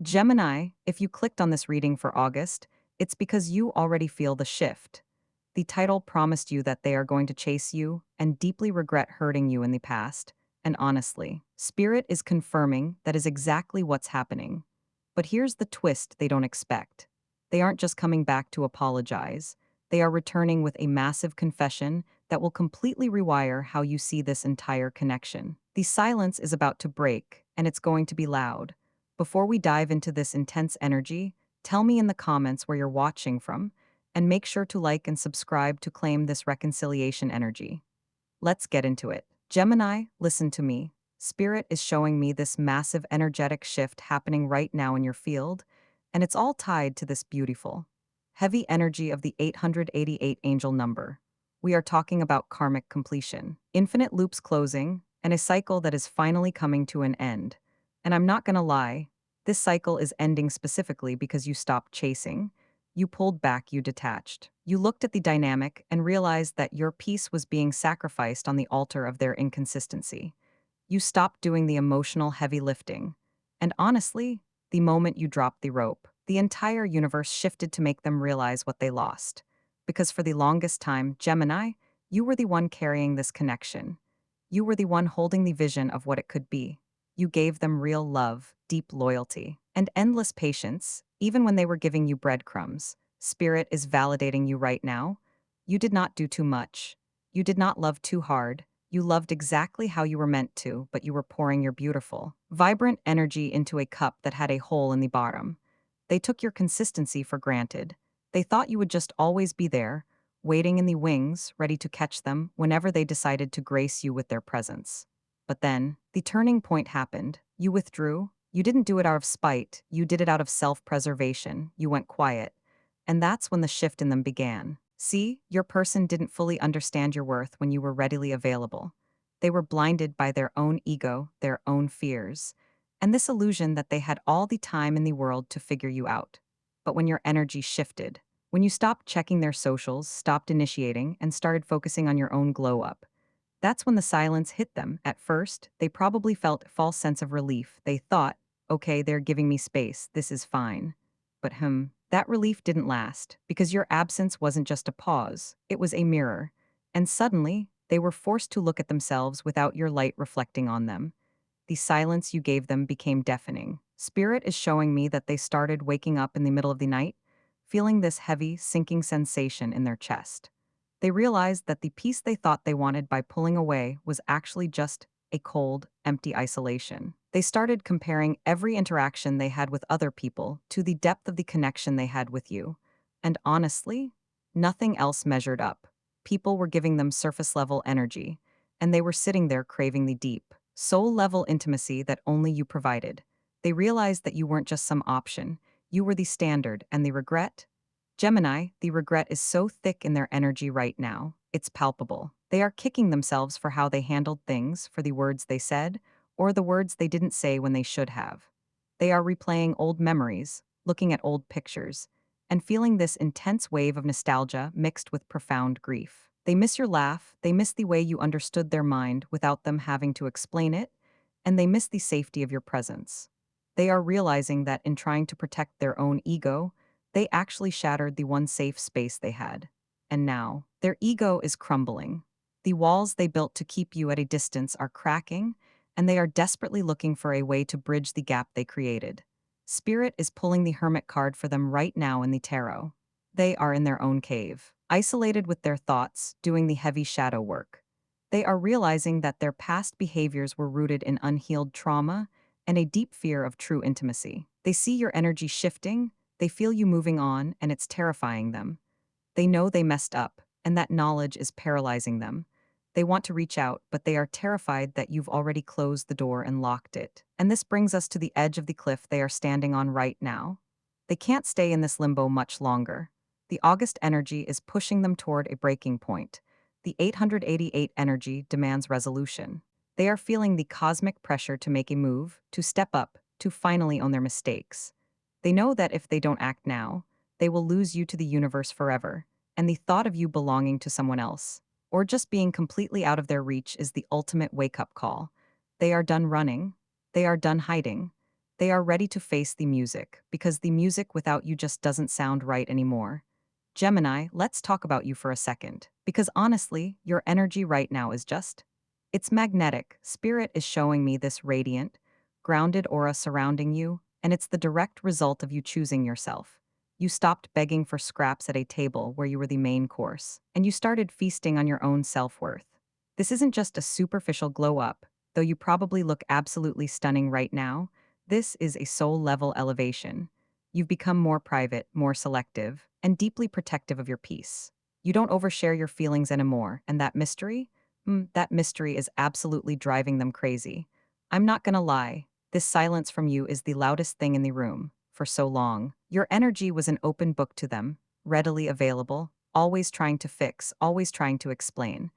Gemini, if you clicked on this reading for August, it's because you already feel the shift. The title promised you that they are going to chase you and deeply regret hurting you in the past. And honestly, Spirit is confirming that is exactly what's happening. But here's the twist they don't expect. They aren't just coming back to apologize. They are returning with a massive confession that will completely rewire how you see this entire connection. The silence is about to break, and it's going to be loud. Before we dive into this intense energy, tell me in the comments where you're watching from, and make sure to like and subscribe to claim this reconciliation energy. Let's get into it. Gemini, listen to me. Spirit is showing me this massive energetic shift happening right now in your field, and it's all tied to this beautiful, heavy energy of the 888 angel number. We are talking about karmic completion, infinite loops closing, and a cycle that is finally coming to an end. And I'm not gonna lie, this cycle is ending specifically because you stopped chasing. You pulled back, you detached. You looked at the dynamic and realized that your peace was being sacrificed on the altar of their inconsistency. You stopped doing the emotional heavy lifting. And honestly, the moment you dropped the rope, the entire universe shifted to make them realize what they lost. Because for the longest time, Gemini, you were the one carrying this connection. You were the one holding the vision of what it could be. You gave them real love, deep loyalty, and endless patience, even when they were giving you breadcrumbs. Spirit is validating you right now. You did not do too much. You did not love too hard. You loved exactly how you were meant to, but you were pouring your beautiful, vibrant energy into a cup that had a hole in the bottom. They took your consistency for granted. They thought you would just always be there, waiting in the wings, ready to catch them whenever they decided to grace you with their presence. But then, the turning point happened. You withdrew. You didn't do it out of spite. You did it out of self-preservation. You went quiet. And that's when the shift in them began. See, your person didn't fully understand your worth when you were readily available. They were blinded by their own ego, their own fears, and this illusion that they had all the time in the world to figure you out. But when your energy shifted, when you stopped checking their socials, stopped initiating, and started focusing on your own glow up, that's when the silence hit them. At first, they probably felt a false sense of relief. They thought, okay, they're giving me space, this is fine. But that relief didn't last, because your absence wasn't just a pause, it was a mirror. And suddenly, they were forced to look at themselves without your light reflecting on them. The silence you gave them became deafening. Spirit is showing me that they started waking up in the middle of the night, feeling this heavy, sinking sensation in their chest. They realized that the peace they thought they wanted by pulling away was actually just a cold, empty isolation. They started comparing every interaction they had with other people to the depth of the connection they had with you. And honestly, nothing else measured up. People were giving them surface-level energy, and they were sitting there craving the deep, soul-level intimacy that only you provided. They realized that you weren't just some option, you were the standard, and the regret? Gemini, the regret is so thick in their energy right now, it's palpable. They are kicking themselves for how they handled things, for the words they said, or the words they didn't say when they should have. They are replaying old memories, looking at old pictures, and feeling this intense wave of nostalgia mixed with profound grief. They miss your laugh, they miss the way you understood their mind without them having to explain it, and they miss the safety of your presence. They are realizing that in trying to protect their own ego, they actually shattered the one safe space they had. And now, their ego is crumbling. The walls they built to keep you at a distance are cracking, and they are desperately looking for a way to bridge the gap they created. Spirit is pulling the Hermit card for them right now in the tarot. They are in their own cave, isolated with their thoughts, doing the heavy shadow work. They are realizing that their past behaviors were rooted in unhealed trauma and a deep fear of true intimacy. They see your energy shifting, they feel you moving on, and it's terrifying them. They know they messed up, and that knowledge is paralyzing them. They want to reach out, but they are terrified that you've already closed the door and locked it. And this brings us to the edge of the cliff they are standing on right now. They can't stay in this limbo much longer. The August energy is pushing them toward a breaking point. The 888 energy demands resolution. They are feeling the cosmic pressure to make a move, to step up, to finally own their mistakes. They know that if they don't act now, they will lose you to the universe forever, and the thought of you belonging to someone else, or just being completely out of their reach is the ultimate wake-up call. They are done running. They are done hiding. They are ready to face the music, because the music without you just doesn't sound right anymore. Gemini, let's talk about you for a second, because honestly, your energy right now is just. It's magnetic. Spirit is showing me this radiant, grounded aura surrounding you, and it's the direct result of you choosing yourself. You stopped begging for scraps at a table where you were the main course, and you started feasting on your own self-worth. This isn't just a superficial glow up, though you probably look absolutely stunning right now. This is a soul-level elevation. You've become more private, more selective, and deeply protective of your peace. You don't overshare your feelings anymore, and that mystery? That mystery is absolutely driving them crazy. I'm not gonna lie, this silence from you is the loudest thing in the room. For so long, your energy was an open book to them, readily available, always trying to fix, always trying to explain.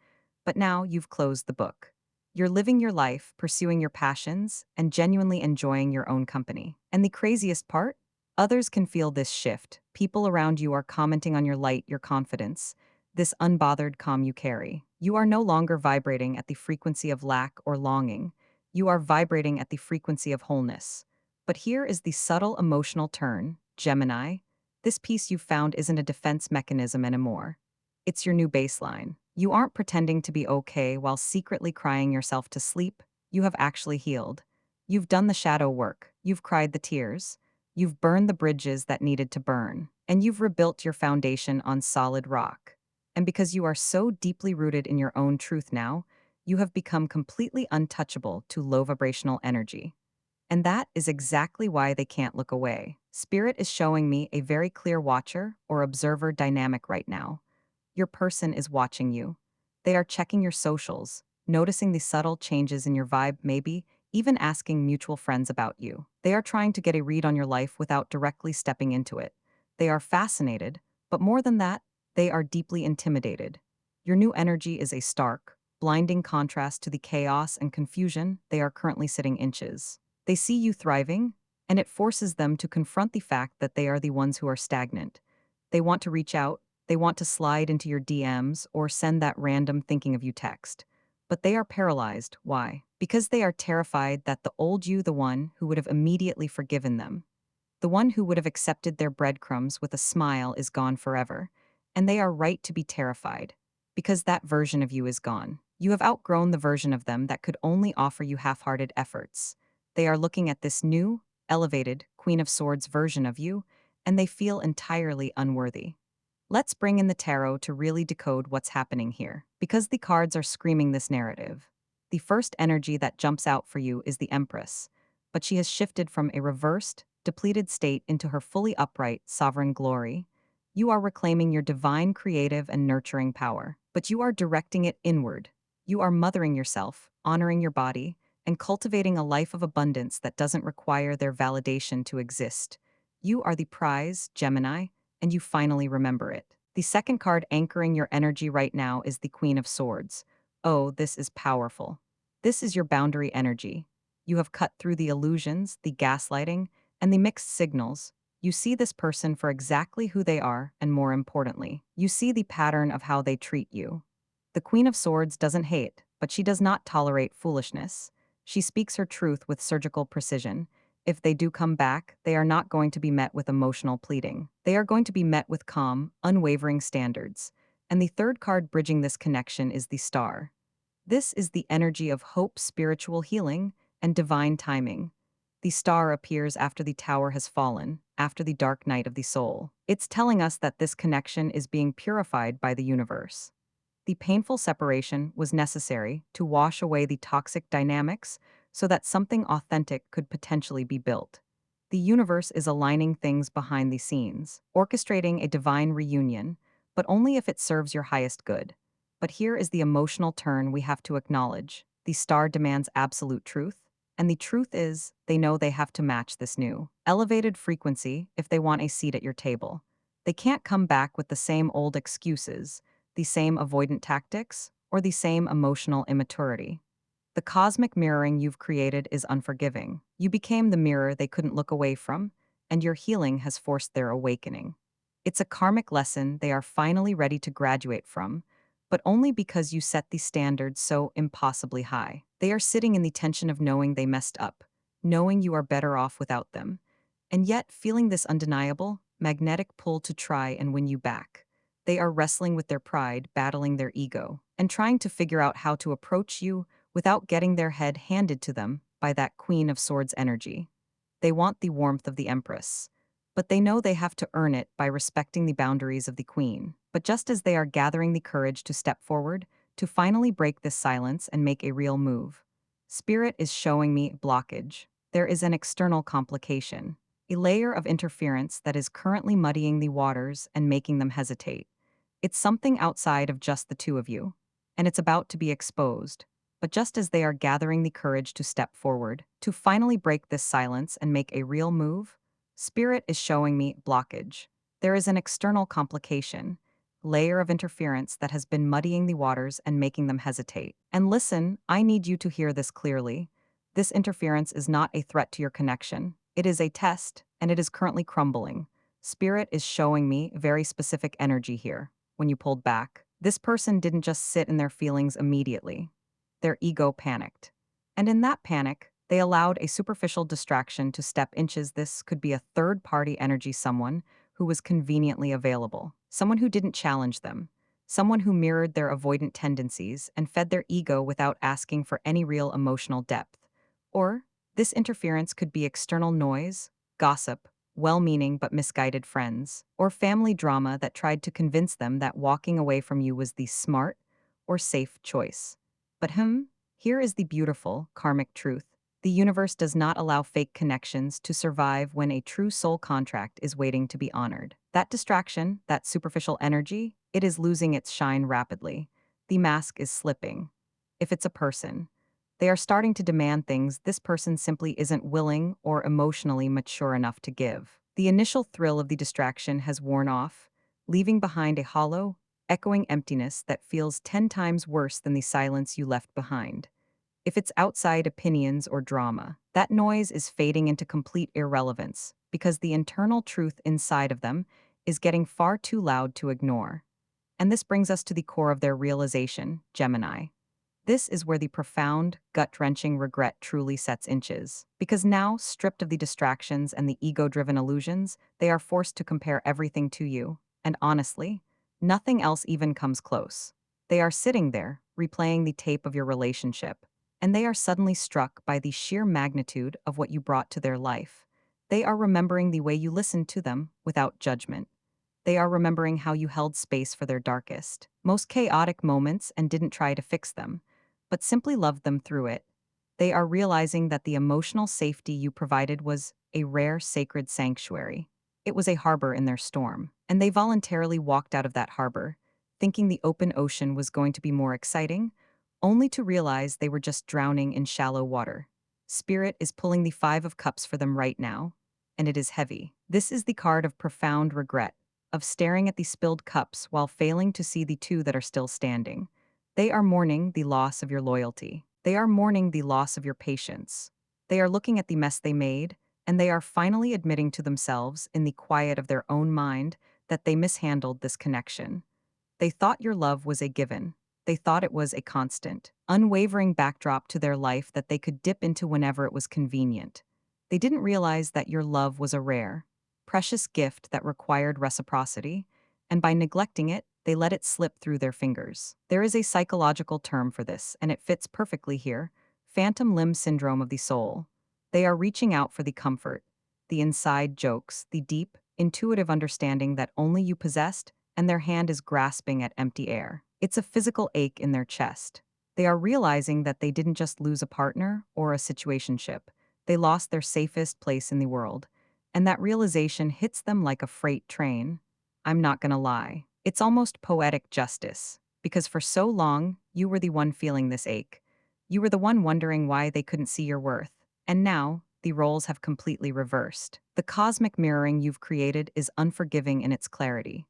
But now you've closed the book. You're living your life, pursuing your passions, and genuinely enjoying your own company. And the craziest part? Others can feel this shift. People around you are commenting on your light, your confidence, this unbothered calm you carry. You are no longer vibrating at the frequency of lack or longing. You are vibrating at the frequency of wholeness. But here is the subtle emotional turn, Gemini. This peace you've found isn't a defense mechanism anymore. It's your new baseline. You aren't pretending to be okay while secretly crying yourself to sleep. You have actually healed. You've done the shadow work. You've cried the tears. You've burned the bridges that needed to burn. And you've rebuilt your foundation on solid rock. And because you are so deeply rooted in your own truth now, you have become completely untouchable to low vibrational energy. And that is exactly why they can't look away. Spirit is showing me a very clear watcher or observer dynamic right now. Your person is watching you. They are checking your socials, noticing the subtle changes in your vibe, maybe even asking mutual friends about you. They are trying to get a read on your life without directly stepping into it. They are fascinated, but more than that, they are deeply intimidated. Your new energy is a stark, blinding contrast to the chaos and confusion they are currently sitting inches. They see you thriving, and it forces them to confront the fact that they are the ones who are stagnant. They want to reach out, they want to slide into your DMs or send that random thinking of you text. But they are paralyzed. Why? Because they are terrified that the old you, the one who would have immediately forgiven them, the one who would have accepted their breadcrumbs with a smile, is gone forever. And they are right to be terrified, because that version of you is gone. You have outgrown the version of them that could only offer you half-hearted efforts. They are looking at this new, elevated, Queen of Swords version of you, and they feel entirely unworthy. Let's bring in the tarot to really decode what's happening here, because the cards are screaming this narrative. The first energy that jumps out for you is the Empress, but she has shifted from a reversed, depleted state into her fully upright, sovereign glory. You are reclaiming your divine creative and nurturing power, but you are directing it inward. You are mothering yourself, honoring your body, and cultivating a life of abundance that doesn't require their validation to exist. You are the prize, Gemini, and you finally remember it. The second card anchoring your energy right now is the Queen of Swords. Oh, this is powerful. This is your boundary energy. You have cut through the illusions, the gaslighting, and the mixed signals. You see this person for exactly who they are, and more importantly, you see the pattern of how they treat you. The Queen of Swords doesn't hate, but she does not tolerate foolishness. She speaks her truth with surgical precision. If they do come back, they are not going to be met with emotional pleading. They are going to be met with calm, unwavering standards. And the third card bridging this connection is the Star. This is the energy of hope, spiritual healing, and divine timing. The star appears after the tower has fallen, after the dark night of the soul. It's telling us that this connection is being purified by the universe. The painful separation was necessary to wash away the toxic dynamics so that something authentic could potentially be built. The universe is aligning things behind the scenes, orchestrating a divine reunion, but only if it serves your highest good. But here is the emotional turn we have to acknowledge. The star demands absolute truth, and the truth is, they know they have to match this new, elevated frequency if they want a seat at your table. They can't come back with the same old excuses, the same avoidant tactics, or the same emotional immaturity. The cosmic mirroring you've created is unforgiving. You became the mirror they couldn't look away from, and your healing has forced their awakening. It's a karmic lesson they are finally ready to graduate from, but only because you set the standard so impossibly high. They are sitting in the tension of knowing they messed up, knowing you are better off without them, and yet feeling this undeniable, magnetic pull to try and win you back. They are wrestling with their pride, battling their ego, and trying to figure out how to approach you without getting their head handed to them by that Queen of Swords energy. They want the warmth of the Empress, but they know they have to earn it by respecting the boundaries of the Queen. But just as they are gathering the courage to step forward, to finally break this silence and make a real move, Spirit is showing me blockage. There is an external complication, a layer of interference that is currently muddying the waters and making them hesitate. It's something outside of just the two of you, and it's about to be exposed. But just as they are gathering the courage to step forward, to finally break this silence and make a real move, Spirit is showing me blockage. There is an external complication, layer of interference that has been muddying the waters and making them hesitate. And listen, I need you to hear this clearly. This interference is not a threat to your connection. It is a test, and it is currently crumbling. Spirit is showing me very specific energy here. When you pulled back, this person didn't just sit in their feelings immediately. Their ego panicked. And in that panic, they allowed a superficial distraction to step inches. This could be a third-party energy, someone who was conveniently available, someone who didn't challenge them, someone who mirrored their avoidant tendencies and fed their ego without asking for any real emotional depth. Or, this interference could be external noise, gossip, well-meaning but misguided friends, or family drama that tried to convince them that walking away from you was the smart or safe choice. But here is the beautiful, karmic truth. The universe does not allow fake connections to survive when a true soul contract is waiting to be honored. That distraction, that superficial energy, it is losing its shine rapidly. The mask is slipping. If it's a person, they are starting to demand things this person simply isn't willing or emotionally mature enough to give. The initial thrill of the distraction has worn off, leaving behind a hollow, echoing emptiness that feels 10 times worse than the silence you left behind. If it's outside opinions or drama, that noise is fading into complete irrelevance because the internal truth inside of them is getting far too loud to ignore. And this brings us to the core of their realization, Gemini. This is where the profound, gut-wrenching regret truly sets inches. Because now, stripped of the distractions and the ego-driven illusions, they are forced to compare everything to you. And honestly, nothing else even comes close. They are sitting there, replaying the tape of your relationship, and they are suddenly struck by the sheer magnitude of what you brought to their life. They are remembering the way you listened to them without judgment. They are remembering how you held space for their darkest, most chaotic moments and didn't try to fix them, but simply loved them through it. They are realizing that the emotional safety you provided was a rare sacred sanctuary. It was a harbor in their storm, and they voluntarily walked out of that harbor, thinking the open ocean was going to be more exciting, only to realize they were just drowning in shallow water. Spirit is pulling the Five of Cups for them right now, and it is heavy. This is the card of profound regret, of staring at the spilled cups while failing to see the two that are still standing. They are mourning the loss of your loyalty. They are mourning the loss of your patience. They are looking at the mess they made, and they are finally admitting to themselves, in the quiet of their own mind, that they mishandled this connection. They thought your love was a given. They thought it was a constant, unwavering backdrop to their life that they could dip into whenever it was convenient. They didn't realize that your love was a rare, precious gift that required reciprocity, and by neglecting it, they let it slip through their fingers. There is a psychological term for this, and it fits perfectly here: phantom limb syndrome of the soul. They are reaching out for the comfort, the inside jokes, the deep, intuitive understanding that only you possessed, and their hand is grasping at empty air. It's a physical ache in their chest. They are realizing that they didn't just lose a partner or a situationship, they lost their safest place in the world. And that realization hits them like a freight train. I'm not gonna lie. It's almost poetic justice, because for so long, you were the one feeling this ache. You were the one wondering why they couldn't see your worth. And now, the roles have completely reversed. The cosmic mirroring you've created is unforgiving in its clarity.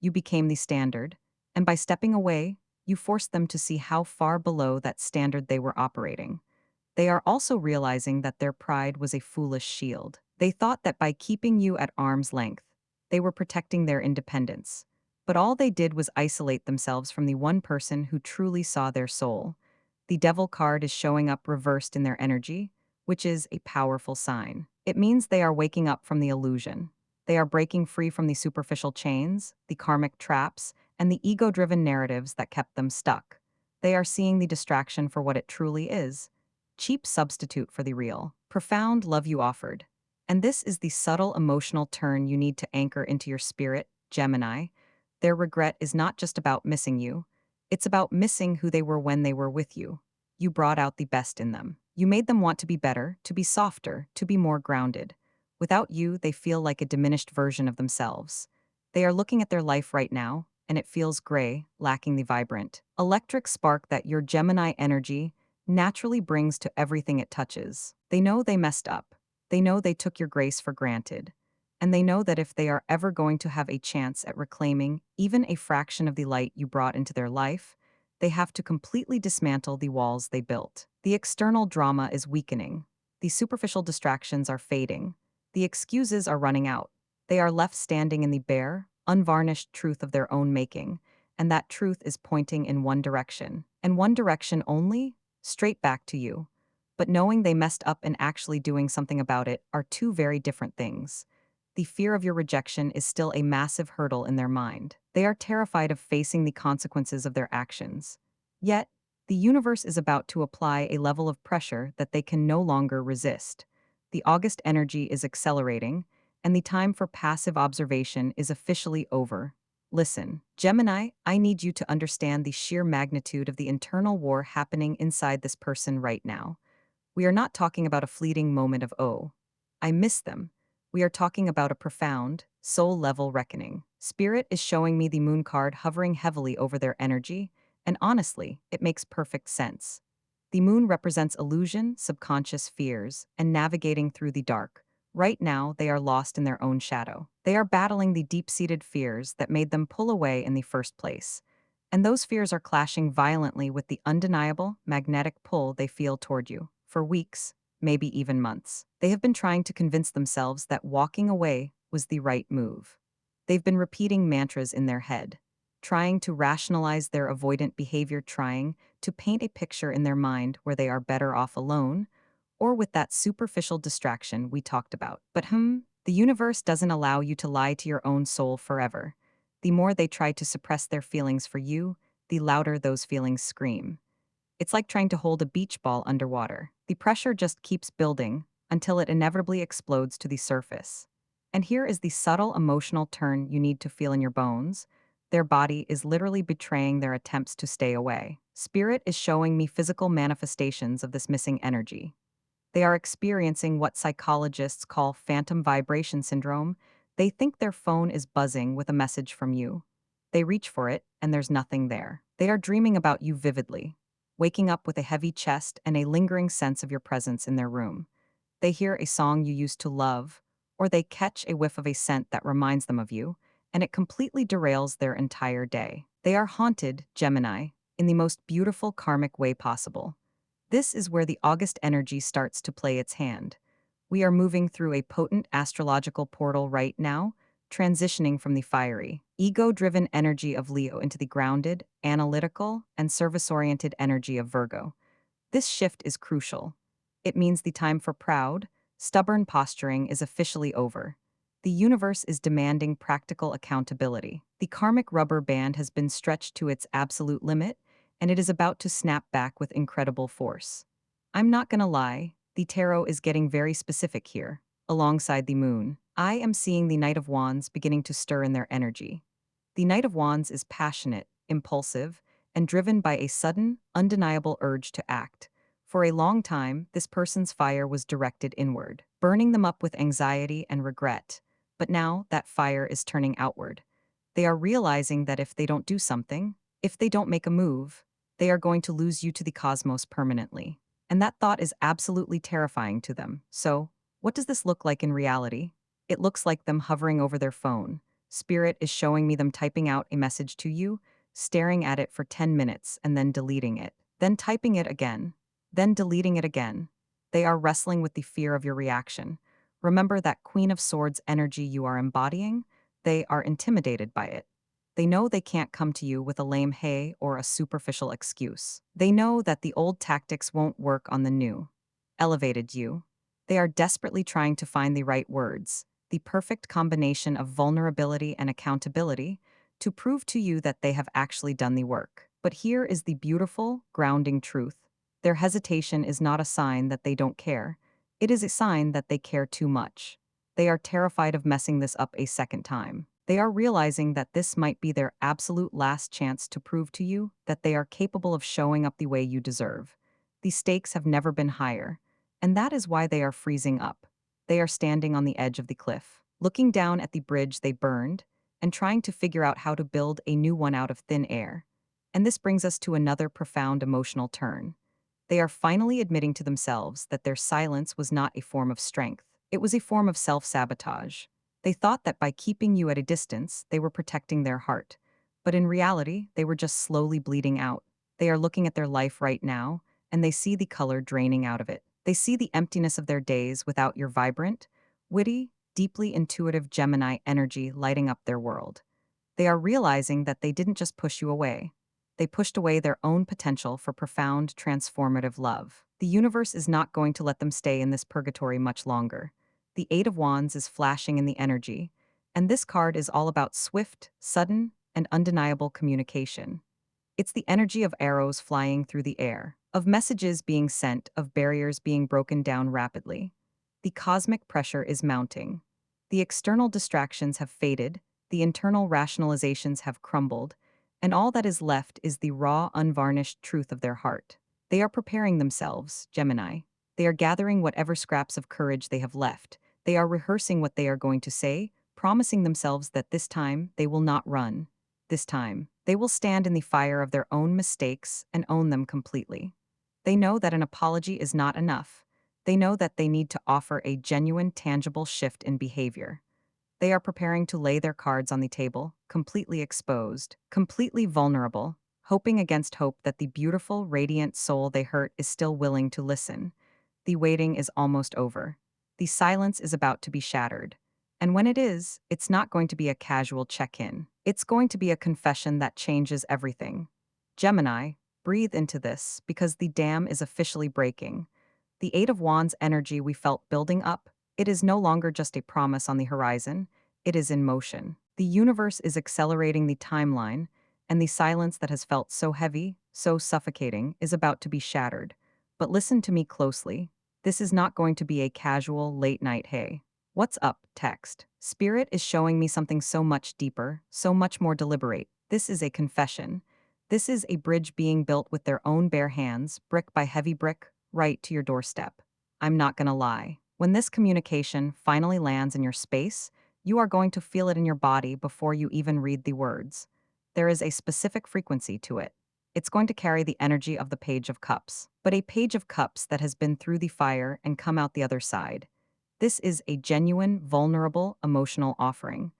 You became the standard, and by stepping away, you forced them to see how far below that standard they were operating. They are also realizing that their pride was a foolish shield. They thought that by keeping you at arm's length, they were protecting their independence. But all they did was isolate themselves from the one person who truly saw their soul. The devil card is showing up reversed in their energy, which is a powerful sign. It means they are waking up from the illusion. They are breaking free from the superficial chains, the karmic traps, and the ego-driven narratives that kept them stuck. They are seeing the distraction for what it truly is: cheap substitute for the real, profound love you offered. And this is the subtle emotional turn you need to anchor into your spirit, Gemini. Their regret is not just about missing you, it's about missing who they were when they were with you. You brought out the best in them. You made them want to be better, to be softer, to be more grounded. Without you, they feel like a diminished version of themselves. They are looking at their life right now, and it feels gray, lacking the vibrant, electric spark that your Gemini energy naturally brings to everything it touches. They know they messed up. They know they took your grace for granted. And they know that if they are ever going to have a chance at reclaiming even a fraction of the light you brought into their life, they have to completely dismantle the walls they built. The external drama is weakening. The superficial distractions are fading. The excuses are running out. They are left standing in the bare, unvarnished truth of their own making, and that truth is pointing in one direction, and one direction only, straight back to you. But knowing they messed up and actually doing something about it are two very different things. The fear of your rejection is still a massive hurdle in their mind. They are terrified of facing the consequences of their actions. Yet, the universe is about to apply a level of pressure that they can no longer resist. The August energy is accelerating, and the time for passive observation is officially over. Listen, Gemini, I need you to understand the sheer magnitude of the internal war happening inside this person right now. We are not talking about a fleeting moment of, oh, I miss them. We are talking about a profound, soul-level reckoning. Spirit is showing me the moon card hovering heavily over their energy, and honestly, it makes perfect sense. The moon represents illusion, subconscious fears, and navigating through the dark. Right now, they are lost in their own shadow. They are battling the deep-seated fears that made them pull away in the first place. And those fears are clashing violently with the undeniable, magnetic pull they feel toward you. For weeks, maybe even months, they have been trying to convince themselves that walking away was the right move. They've been repeating mantras in their head, trying to rationalize their avoidant behavior, trying to paint a picture in their mind where they are better off alone, or with that superficial distraction we talked about. But the universe doesn't allow you to lie to your own soul forever. The more they try to suppress their feelings for you, the louder those feelings scream. It's like trying to hold a beach ball underwater. The pressure just keeps building until it inevitably explodes to the surface. And here is the subtle emotional turn you need to feel in your bones. Their body is literally betraying their attempts to stay away. Spirit is showing me physical manifestations of this missing energy. They are experiencing what psychologists call phantom vibration syndrome. They think their phone is buzzing with a message from you. They reach for it, and there's nothing there. They are dreaming about you vividly, waking up with a heavy chest and a lingering sense of your presence in their room. They hear a song you used to love, or they catch a whiff of a scent that reminds them of you, and it completely derails their entire day. They are haunted, Gemini, in the most beautiful karmic way possible. This is where the August energy starts to play its hand. We are moving through a potent astrological portal right now, transitioning from the fiery, ego-driven energy of Leo into the grounded, analytical, and service-oriented energy of Virgo. This shift is crucial. It means the time for proud, stubborn posturing is officially over. The universe is demanding practical accountability. The karmic rubber band has been stretched to its absolute limit, and it is about to snap back with incredible force. I'm not gonna lie, the tarot is getting very specific here. Alongside the moon, I am seeing the Knight of Wands beginning to stir in their energy. The Knight of Wands is passionate, impulsive, and driven by a sudden, undeniable urge to act. For a long time, this person's fire was directed inward, burning them up with anxiety and regret. But now, that fire is turning outward. They are realizing that if they don't do something, if they don't make a move, they are going to lose you to the cosmos permanently. And that thought is absolutely terrifying to them. So, what does this look like in reality? It looks like them hovering over their phone. Spirit is showing me them typing out a message to you, staring at it for 10 minutes and then deleting it, then typing it again, then deleting it again. They are wrestling with the fear of your reaction. Remember that Queen of Swords energy you are embodying? They are intimidated by it. They know they can't come to you with a lame hey or a superficial excuse. They know that the old tactics won't work on the new. elevated you. They are desperately trying to find the right words, the perfect combination of vulnerability and accountability, to prove to you that they have actually done the work. But here is the beautiful, grounding truth. Their hesitation is not a sign that they don't care. It is a sign that they care too much. They are terrified of messing this up a second time. They are realizing that this might be their absolute last chance to prove to you that they are capable of showing up the way you deserve. The stakes have never been higher, and that is why they are freezing up. They are standing on the edge of the cliff, looking down at the bridge they burned, and trying to figure out how to build a new one out of thin air. And this brings us to another profound emotional turn. They are finally admitting to themselves that their silence was not a form of strength. It was a form of self-sabotage. They thought that by keeping you at a distance, they were protecting their heart. But in reality, they were just slowly bleeding out. They are looking at their life right now, and they see the color draining out of it. They see the emptiness of their days without your vibrant, witty, deeply intuitive Gemini energy lighting up their world. They are realizing that they didn't just push you away. They pushed away their own potential for profound, transformative love. The universe is not going to let them stay in this purgatory much longer. The Eight of Wands is flashing in the energy, and this card is all about swift, sudden, and undeniable communication. It's the energy of arrows flying through the air, of messages being sent, of barriers being broken down rapidly. The cosmic pressure is mounting. The external distractions have faded, the internal rationalizations have crumbled, and all that is left is the raw, unvarnished truth of their heart. They are preparing themselves, Gemini. They are gathering whatever scraps of courage they have left. They are rehearsing what they are going to say, promising themselves that this time they will not run. This time, they will stand in the fire of their own mistakes and own them completely. They know that an apology is not enough. They know that they need to offer a genuine, tangible shift in behavior. They are preparing to lay their cards on the table, completely exposed, completely vulnerable, hoping against hope that the beautiful, radiant soul they hurt is still willing to listen. The waiting is almost over. The silence is about to be shattered. And when it is, it's not going to be a casual check-in. It's going to be a confession that changes everything. Gemini, breathe into this, because the dam is officially breaking. The Eight of Wands energy we felt building up, it is no longer just a promise on the horizon, it is in motion. The universe is accelerating the timeline, and the silence that has felt so heavy, so suffocating, is about to be shattered. But listen to me closely. This is not going to be a casual, late-night hey. What's up text. Spirit is showing me something so much deeper, so much more deliberate. This is a confession. This is a bridge being built with their own bare hands, brick by heavy brick, right to your doorstep. I'm not gonna lie. When this communication finally lands in your space, you are going to feel it in your body before you even read the words. There is a specific frequency to it. It's going to carry the energy of the Page of Cups, but a Page of Cups that has been through the fire and come out the other side. This is a genuine, vulnerable, emotional offering.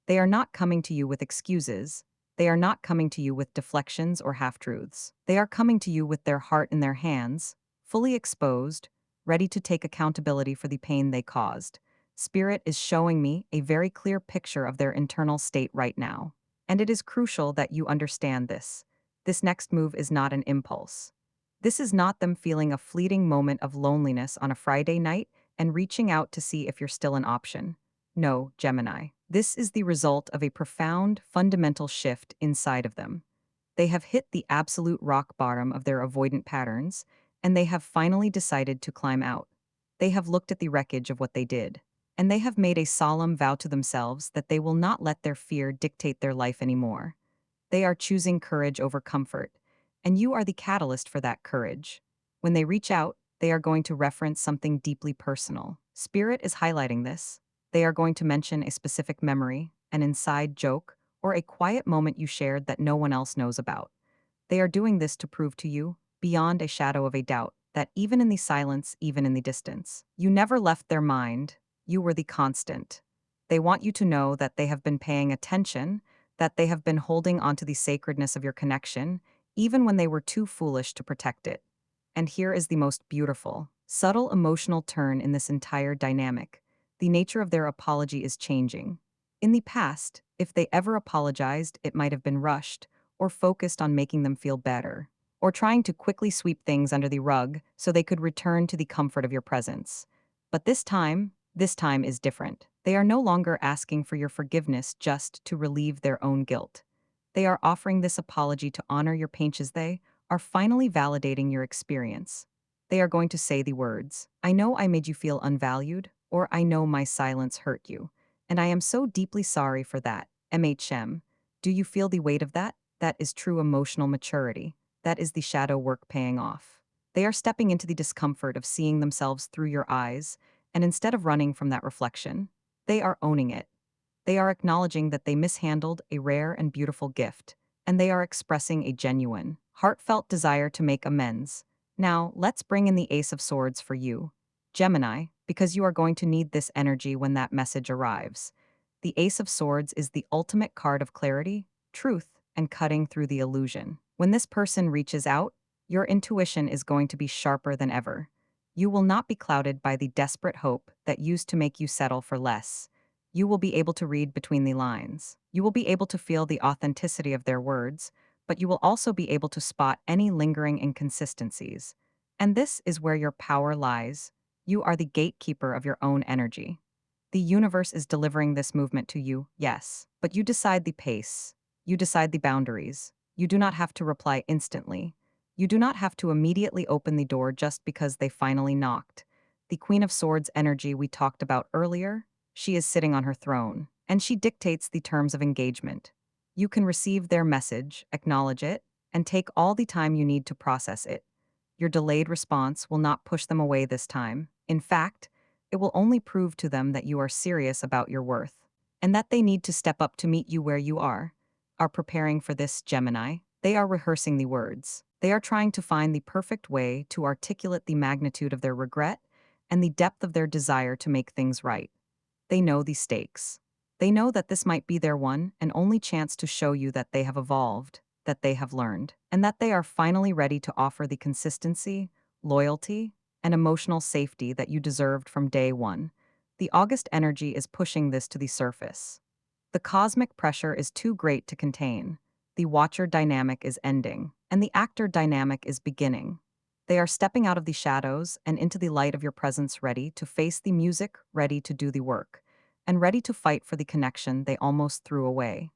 They are not coming to you with excuses. They are not coming to you with deflections or half-truths. They are coming to you with their heart in their hands, fully exposed, ready to take accountability for the pain they caused. Spirit is showing me a very clear picture of their internal state right now. And it is crucial that you understand this. This next move is not an impulse. This is not them feeling a fleeting moment of loneliness on a Friday night and reaching out to see if you're still an option. No, Gemini. This is the result of a profound, fundamental shift inside of them. They have hit the absolute rock bottom of their avoidant patterns, and they have finally decided to climb out. They have looked at the wreckage of what they did, and they have made a solemn vow to themselves that they will not let their fear dictate their life anymore. They are choosing courage over comfort, and you are the catalyst for that courage. When they reach out, they are going to reference something deeply personal. Spirit is highlighting this. They are going to mention a specific memory, an inside joke, or a quiet moment you shared that no one else knows about. They are doing this to prove to you, beyond a shadow of a doubt, that even in the silence, even in the distance, you never left their mind, you were the constant. They want you to know that they have been paying attention, that they have been holding onto the sacredness of your connection, even when they were too foolish to protect it. And here is the most beautiful, subtle emotional turn in this entire dynamic. The nature of their apology is changing. In the past, if they ever apologized, it might have been rushed, or focused on making them feel better, or trying to quickly sweep things under the rug so they could return to the comfort of your presence. But this time is different. They are no longer asking for your forgiveness just to relieve their own guilt. They are offering this apology to honor your pains. They are finally validating your experience. They are going to say the words, "I know I made you feel unvalued," or "I know my silence hurt you, and I am so deeply sorry for that." MHM. Do you feel the weight of that? That is true emotional maturity. That is the shadow work paying off. They are stepping into the discomfort of seeing themselves through your eyes, and instead of running from that reflection, they are owning it. They are acknowledging that they mishandled a rare and beautiful gift, and they are expressing a genuine, heartfelt desire to make amends. Now, let's bring in the Ace of Swords for you, Gemini, because you are going to need this energy when that message arrives. The Ace of Swords is the ultimate card of clarity, truth, and cutting through the illusion. When this person reaches out, your intuition is going to be sharper than ever. You will not be clouded by the desperate hope that used to make you settle for less. You will be able to read between the lines. You will be able to feel the authenticity of their words, but you will also be able to spot any lingering inconsistencies. And this is where your power lies. You are the gatekeeper of your own energy. The universe is delivering this movement to you, yes, but you decide the pace. You decide the boundaries. You do not have to reply instantly. You do not have to immediately open the door just because they finally knocked. The Queen of Swords energy we talked about earlier, she is sitting on her throne, and she dictates the terms of engagement. You can receive their message, acknowledge it, and take all the time you need to process it. Your delayed response will not push them away this time. In fact, it will only prove to them that you are serious about your worth, and that they need to step up to meet you where you are preparing for this, Gemini. They are rehearsing the words. They are trying to find the perfect way to articulate the magnitude of their regret and the depth of their desire to make things right. They know the stakes. They know that this might be their one and only chance to show you that they have evolved, that they have learned, and that they are finally ready to offer the consistency, loyalty, and emotional safety that you deserved from day one. The August energy is pushing this to the surface. The cosmic pressure is too great to contain. The watcher dynamic is ending, and the actor dynamic is beginning. They are stepping out of the shadows and into the light of your presence, ready to face the music, ready to do the work, and ready to fight for the connection they almost threw away.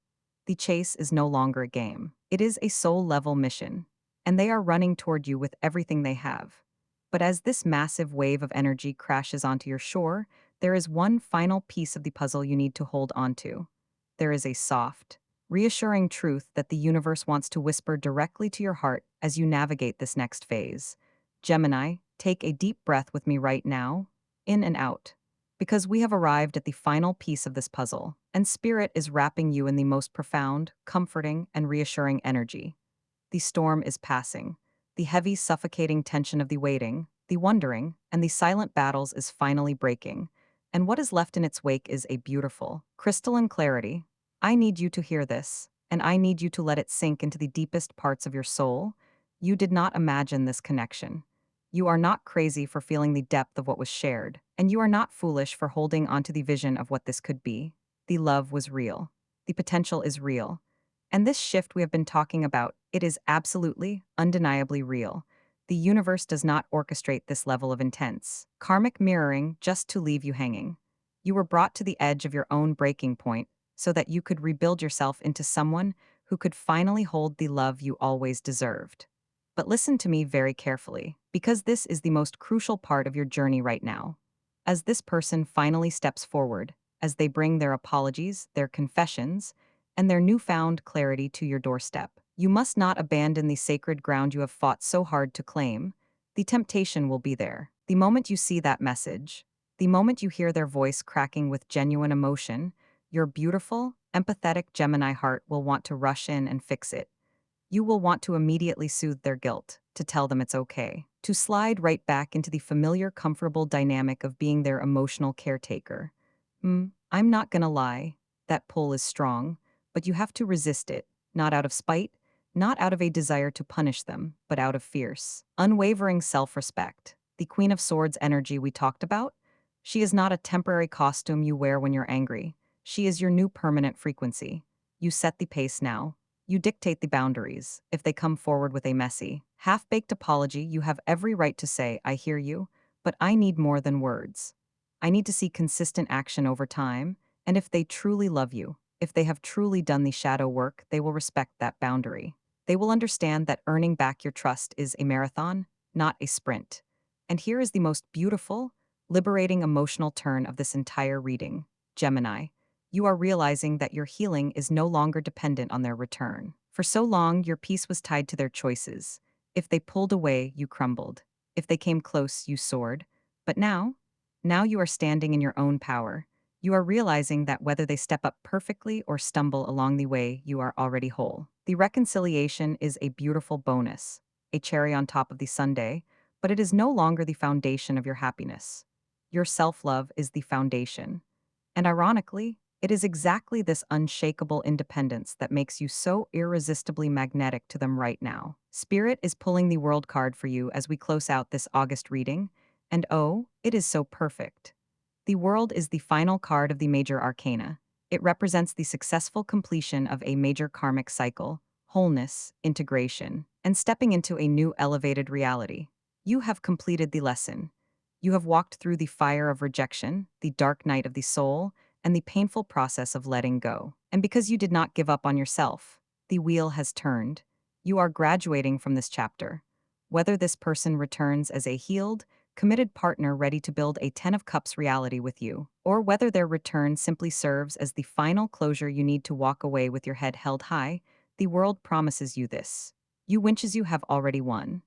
The chase is no longer a game. It is a soul-level mission, and they are running toward you with everything they have. But as this massive wave of energy crashes onto your shore, there is one final piece of the puzzle you need to hold onto. There is a soft, reassuring truth that the universe wants to whisper directly to your heart as you navigate this next phase. Gemini, take a deep breath with me right now, in and out, because we have arrived at the final piece of this puzzle, and Spirit is wrapping you in the most profound, comforting, and reassuring energy. The storm is passing. The heavy, suffocating tension of the waiting, the wondering, and the silent battles is finally breaking, and what is left in its wake is a beautiful, crystalline clarity. I need you to hear this, and I need you to let it sink into the deepest parts of your soul. You did not imagine this connection. You are not crazy for feeling the depth of what was shared, and you are not foolish for holding onto the vision of what this could be. The love was real. The potential is real. And this shift we have been talking about, it is absolutely, undeniably real. The universe does not orchestrate this level of intense, karmic mirroring just to leave you hanging. You were brought to the edge of your own breaking point so that you could rebuild yourself into someone who could finally hold the love you always deserved. But listen to me very carefully, because this is the most crucial part of your journey right now. As this person finally steps forward, as they bring their apologies, their confessions, and their newfound clarity to your doorstep, you must not abandon the sacred ground you have fought so hard to claim. The temptation will be there. The moment you see that message, the moment you hear their voice cracking with genuine emotion, your beautiful, empathetic Gemini heart will want to rush in and fix it. You will want to immediately soothe their guilt, to tell them it's okay, to slide right back into the familiar, comfortable dynamic of being their emotional caretaker. I'm not gonna lie, that pull is strong, but you have to resist it, not out of spite, not out of a desire to punish them, but out of fierce, unwavering self-respect. The Queen of Swords energy we talked about? She is not a temporary costume you wear when you're angry. She is your new permanent frequency. You set the pace now. You dictate the boundaries. If they come forward with a messy, half-baked apology, you have every right to say, I hear you, but I need more than words. I need to see consistent action over time, and if they truly love you, if they have truly done the shadow work, they will respect that boundary. They will understand that earning back your trust is a marathon, not a sprint. And here is the most beautiful, liberating emotional turn of this entire reading. Gemini, you are realizing that your healing is no longer dependent on their return. For so long, your peace was tied to their choices. If they pulled away, you crumbled. If they came close, you soared. But now you are standing in your own power. You are realizing that whether they step up perfectly or stumble along the way, you are already whole. The reconciliation is a beautiful bonus, a cherry on top of the sundae, but it is no longer the foundation of your happiness. Your self-love is the foundation. And ironically, it is exactly this unshakable independence that makes you so irresistibly magnetic to them right now. Spirit is pulling the world card for you as we close out this August reading, and oh, it is so perfect. The world is the final card of the major arcana. It represents the successful completion of a major karmic cycle, wholeness, integration, and stepping into a new elevated reality. You have completed the lesson. You have walked through the fire of rejection, the dark night of the soul, and the painful process of letting go. And because you did not give up on yourself, the wheel has turned. You are graduating from this chapter. Whether this person returns as a healed, committed partner ready to build a Ten of Cups reality with you, or whether their return simply serves as the final closure you need to walk away with your head held high, the world promises you this. You winches, you have already won.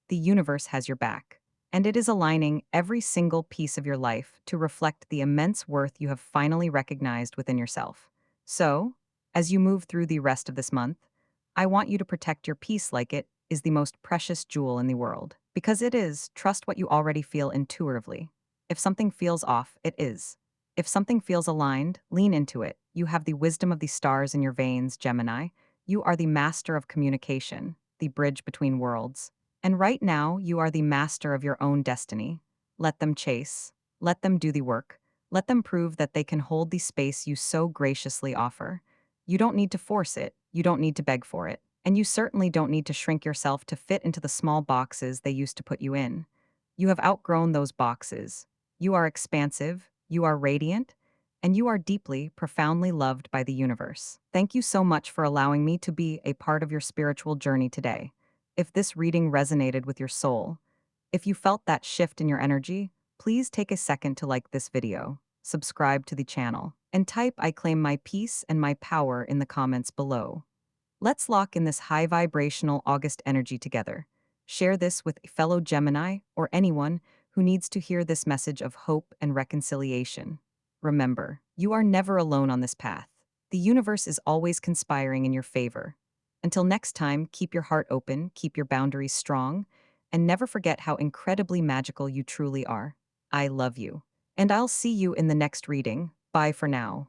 The universe has your back, and it is aligning every single piece of your life to reflect the immense worth you have finally recognized within yourself. So, as you move through the rest of this month, I want you to protect your peace like it is the most precious jewel in the world. Because it is, trust what you already feel intuitively. If something feels off, it is. If something feels aligned, lean into it. You have the wisdom of the stars in your veins, Gemini. You are the master of communication, the bridge between worlds. And right now, you are the master of your own destiny. Let them chase. Let them do the work. Let them prove that they can hold the space you so graciously offer. You don't need to force it. You don't need to beg for it. And you certainly don't need to shrink yourself to fit into the small boxes they used to put you in. You have outgrown those boxes. You are expansive, you are radiant, and you are deeply, profoundly loved by the universe. Thank you so much for allowing me to be a part of your spiritual journey today. If this reading resonated with your soul, if you felt that shift in your energy, please take a second to like this video, subscribe to the channel, and type "I claim my peace and my power" in the comments below. Let's lock in this high vibrational August energy together. Share this with a fellow Gemini or anyone who needs to hear this message of hope and reconciliation. Remember, you are never alone on this path. The universe is always conspiring in your favor. Until next time, keep your heart open, keep your boundaries strong, and never forget how incredibly magical you truly are. I love you. And I'll see you in the next reading. Bye for now.